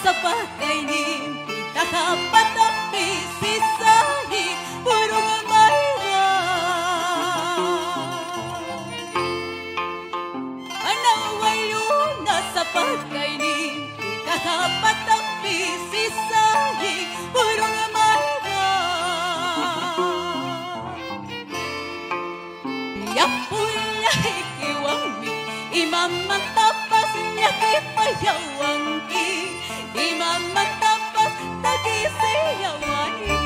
sa pagkainin, kakapatapi sisahi, purong amarga. Anawayo na sa pagkainin, kakapatapi sisahi, purong amarga. Yapunya ikiwami, imamang tapas niya kipayawang ki, imamang tapas tagisayawang ki.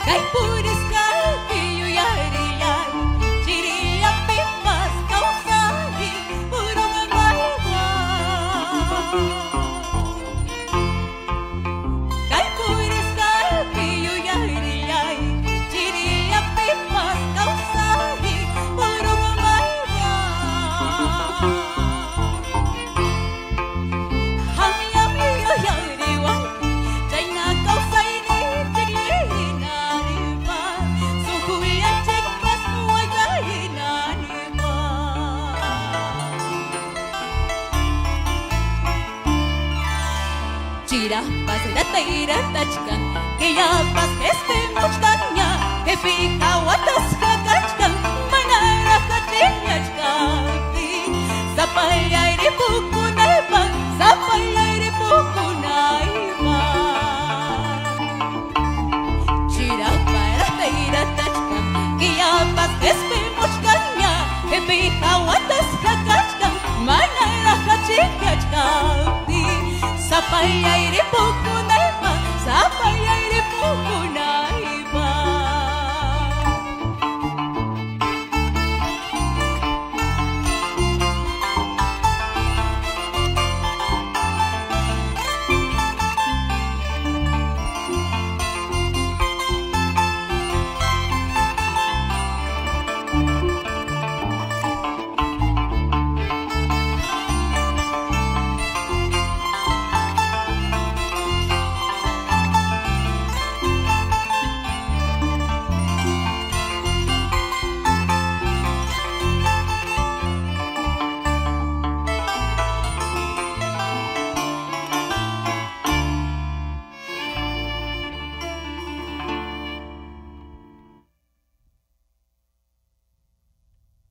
Kay puris kalpiyo yari-yari, chiriya pipas kausahi, purong amarga. Kay puris kalpiyo yari-yari, chiriya pipas kausahi, purong amarga. Hamyam-iyo yari-wang, chay na kausay ni chirina. Chirapas ratairatachkan, que ya pas este mochtaña, que pica watas kakachkan, manara kachinyachkaki, sapaya iripukunaypan, sapaya iripukunaypan. Chirapas ratairatachkan, que ya pas este mochtaña, que pica watas kakachkan, manara kachinyachkaki, sapaya